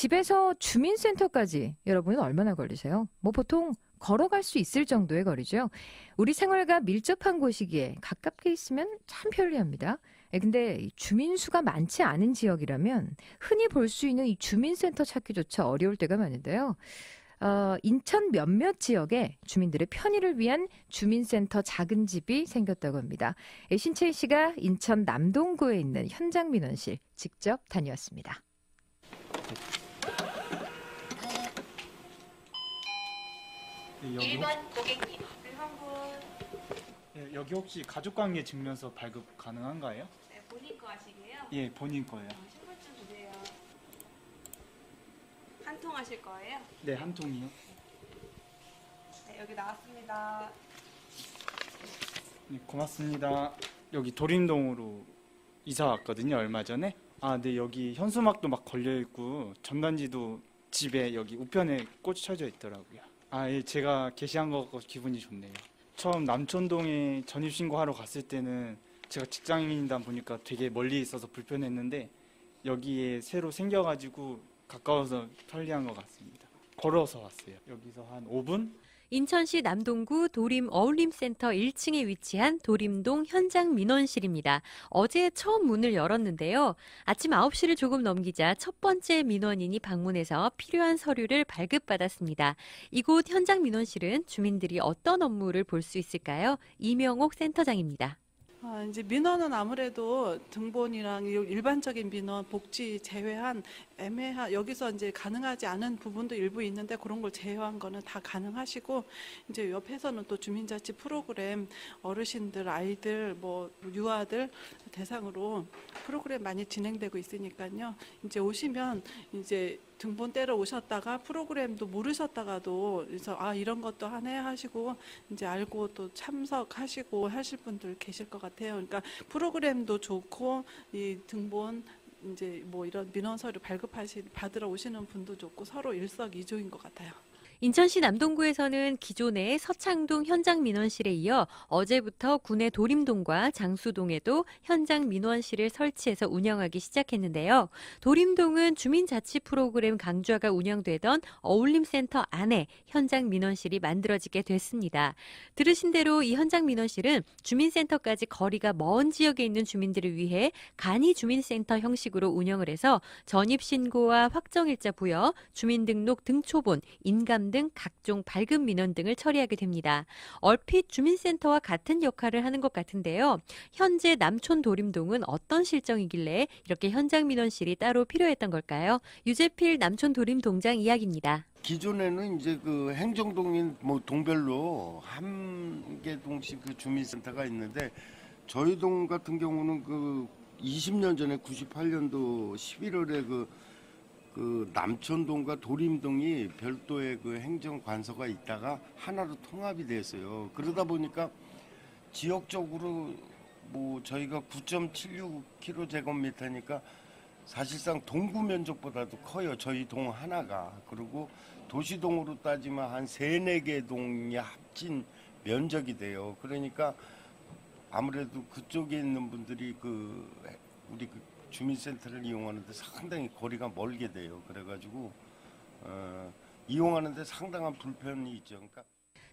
집에서 주민센터까지 여러분은 얼마나 걸리세요? 뭐 보통 걸어갈 수 있을 정도의 거리죠. 우리 생활과 밀접한 곳이기에 가깝게 있으면 참 편리합니다. 근데 이 주민 수가 많지 않은 지역이라면 흔히 볼 수 있는 이 주민센터 찾기조차 어려울 때가 많은데요. 인천 몇몇 지역에 주민들의 편의를 위한 주민센터 작은 집이 생겼다고 합니다. 신채희 씨가 인천 남동구에 있는 현장 민원실 직접 다녀왔습니다. 네, 1번 고객님. 1번 여기 혹시 가족관계 증명서 발급 가능한가요? 네, 본인 거 하시게요? 예, 본인 거예요. 신분증 주세요. 한 통 하실 거예요? 네, 한 통이요. 네, 여기 나왔습니다. 네, 고맙습니다. 여기 도림동으로 이사 왔거든요, 얼마 전에. 네, 여기 현수막도 막 걸려 있고 전단지도 집에 여기 우편에 꽂혀져 있더라고요. 예, 제가 게시한 거 같고 기분이 좋네요. 처음 남촌동에 전입신고하러 갔을 때는 제가 직장인이다 보니까 되게 멀리 있어서 불편했는데 여기에 새로 생겨가지고 가까워서 편리한 것 같습니다. 걸어서 왔어요. 여기서 한 5분? 인천시 남동구 도림 어울림센터 1층에 위치한 도림동 현장 민원실입니다. 어제 처음 문을 열었는데요. 아침 9시를 조금 넘기자 첫 번째 민원인이 방문해서 필요한 서류를 발급받았습니다. 이곳 현장 민원실은 주민들이 어떤 업무를 볼 수 있을까요? 이명옥 센터장입니다. 이제 민원은 아무래도 등본이랑 일반적인 민원, 복지 제외한 여기서 이제 가능하지 않은 부분도 일부 있는데 그런 걸 제외한 거는 다 가능하시고, 이제 옆에서는 또 주민자치 프로그램 어르신들, 아이들, 뭐 유아들 대상으로 프로그램 많이 진행되고 있으니까요. 이제 오시면 이제 등본 떼러 오셨다가 프로그램도 모르셨다가도 그래서 이런 것도 하네 하시고 이제 알고 또 참석하시고 하실 분들 계실 것 같아요. 그러니까 프로그램도 좋고 이 등본 이제 뭐 이런 민원 서류 받으러 오시는 분도 좋고 서로 일석이조인 것 같아요. 인천시 남동구에서는 기존의 서창동 현장 민원실에 이어 어제부터 구내 도림동과 장수동에도 현장 민원실을 설치해서 운영하기 시작했는데요. 도림동은 주민자치 프로그램 강좌가 운영되던 어울림센터 안에 현장 민원실이 만들어지게 됐습니다. 들으신 대로 이 현장 민원실은 주민센터까지 거리가 먼 지역에 있는 주민들을 위해 간이 주민센터 형식으로 운영을 해서 전입신고와 확정일자 부여, 주민등록 등초본, 인감 등 각종 발급 민원 등을 처리하게 됩니다. 얼핏 주민센터와 같은 역할을 하는 것 같은데요. 현재 남촌 도림동은 어떤 실정이길래 이렇게 현장 민원실이 따로 필요했던 걸까요? 유재필 남촌 도림동장 이야기입니다. 기존에는 이제 그 행정동인 뭐 동별로 한 개 동씩 그 주민센터가 있는데 저희 동 같은 경우는 그 20년 전에 98년도 11월에 그 남촌동과 도림동이 별도의 그 행정관서가 있다가 하나로 통합이 됐어요. 그러다 보니까 지역적으로 뭐 저희가 9.76km제곱미터니까 사실상 동구 면적보다도 커요. 저희 동 하나가. 그리고 도시동으로 따지면 한 3, 4개 동이 합친 면적이 돼요. 그러니까 아무래도 그쪽에 있는 분들이 우리 주민센터를 이용하는데 상당히 거리가 멀게 돼요. 그래가지고 이용하는데 상당한 불편이 있죠. 그러니까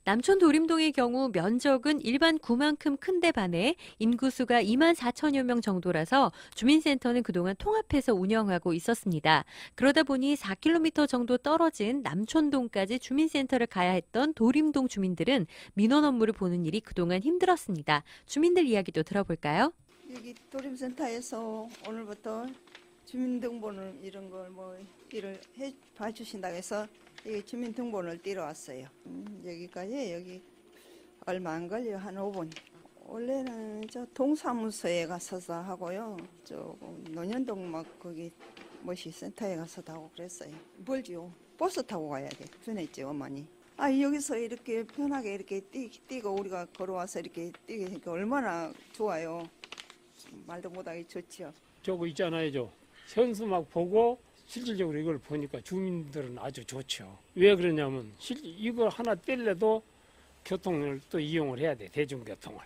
남촌 도림동의 경우 면적은 일반 구만큼 큰데 반해 인구수가 2만 4천여 명 정도라서 주민센터는 그동안 통합해서 운영하고 있었습니다. 그러다 보니 4km 정도 떨어진 남촌동까지 주민센터를 가야 했던 도림동 주민들은 민원 업무를 보는 일이 그동안 힘들었습니다. 주민들 이야기도 들어볼까요? 여기 도림센터에서 오늘부터 주민등본을 이런 걸 뭐 일을 해 봐주신다고 해서 여기 주민등본을 띄러 왔어요. 여기까지 여기 얼마 안 걸려 한 5분. 원래는 저 동사무소에 가서도 하고요. 저 논현동 막 거기 뭐시 센터에 가서도 하고 그랬어요. 멀지요. 버스 타고 가야 돼. 편했지 어머니. 여기서 이렇게 편하게 이렇게 뛰고 우리가 걸어와서 이렇게 뛰니까 얼마나 좋아요. 말도 못하기 좋지요. 저거 있잖아요. 저 현수막 보고 실질적으로 이걸 보니까 주민들은 아주 좋죠. 왜 그러냐면 이걸 하나 떼려도 교통을 또 이용을 해야 돼. 대중교통을.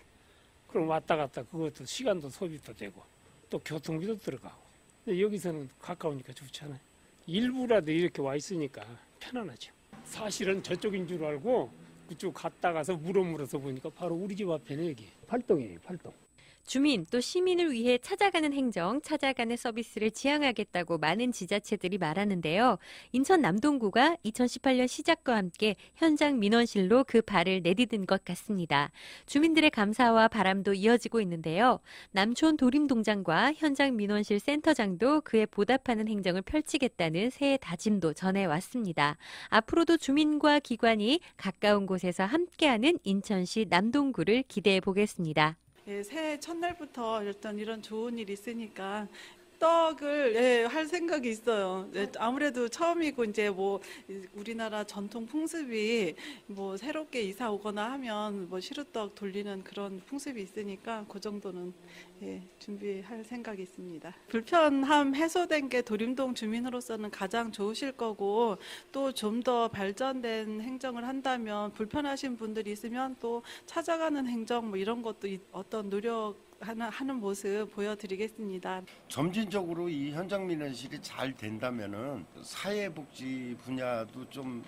그럼 왔다 갔다 그것도 시간도 소비도 되고 또 교통비도 들어가고. 근데 여기서는 가까우니까 좋잖아요. 일부라도 이렇게 와 있으니까 편안하죠. 사실은 저쪽인 줄 알고 그쪽 갔다 가서 물어서 보니까 바로 우리 집 앞에는 여기 팔동이에요, 팔동. 주민 또 시민을 위해 찾아가는 행정, 찾아가는 서비스를 지향하겠다고 많은 지자체들이 말하는데요. 인천 남동구가 2018년 시작과 함께 현장 민원실로 그 발을 내디딘 것 같습니다. 주민들의 감사와 바람도 이어지고 있는데요. 남촌 도림동장과 현장 민원실 센터장도 그에 보답하는 행정을 펼치겠다는 새해 다짐도 전해왔습니다. 앞으로도 주민과 기관이 가까운 곳에서 함께하는 인천시 남동구를 기대해 보겠습니다. 예, 새해 첫날부터 일단 이런 좋은 일이 있으니까 떡을 할 생각이 있어요. 아무래도 처음이고 이제 뭐 우리나라 전통 풍습이 뭐 새롭게 이사 오거나 하면 뭐 시루떡 돌리는 그런 풍습이 있으니까 그 정도는 준비할 생각이 있습니다. 불편함 해소된 게 도림동 주민으로서는 가장 좋으실 거고 또 좀 더 발전된 행정을 한다면 불편하신 분들이 있으면 또 찾아가는 행정 뭐 이런 것도 어떤 노력 하는 모습 보여드리겠습니다. 점진적으로 이 현장 민원실이 잘 된다면은 사회복지 분야도 좀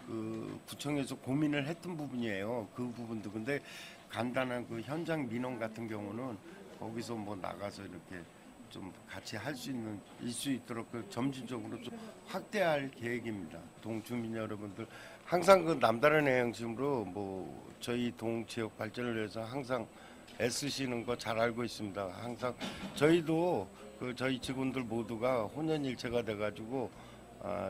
그 구청에서 고민을 했던 부분이에요. 그 부분도 근데 간단한 그 현장 민원 같은 경우는 거기서 뭐 나가서 이렇게 좀 같이 할 수 있도록 그 점진적으로 좀 확대할 계획입니다. 동 주민 여러분들 항상 그 남다른 행심으로 뭐 저희 동 지역 발전을 위해서 항상 애쓰시는 거 잘 알고 있습니다. 항상 저희도 그 저희 직원들 모두가 혼연일체가 돼가지고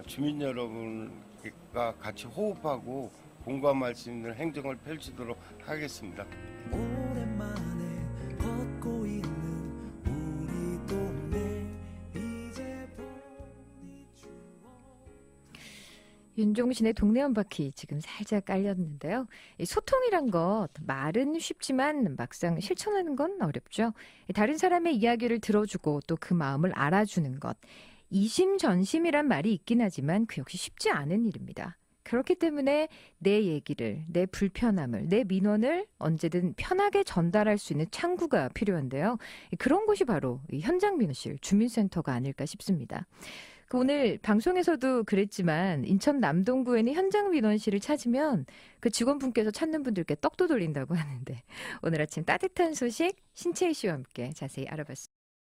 주민 여러분과 같이 호흡하고 공감할 수 있는 행정을 펼치도록 하겠습니다. 오랜만에 걷고 있는 우리 동네 이제 보니 윤종신의 동네 한 바퀴 지금 살짝 깔렸는데요. 이 소통이란 것 말은 쉽지만 막상 실천하는 건 어렵죠. 다른 사람의 이야기를 들어주고 또 그 마음을 알아주는 것. 이심전심이란 말이 있긴 하지만 그 역시 쉽지 않은 일입니다. 그렇기 때문에 내 얘기를, 내 불편함을, 내 민원을 언제든 편하게 전달할 수 있는 창구가 필요한데요. 그런 곳이 바로 이 현장 민원실, 주민센터가 아닐까 싶습니다. 오늘 방송에서도 그랬지만 인천 남동구에는 현장 민원실을 찾으면 그 직원분께서 찾는 분들께 떡도 돌린다고 하는데 오늘 아침 따뜻한 소식 신채희 씨와 함께 자세히 알아봤습니다.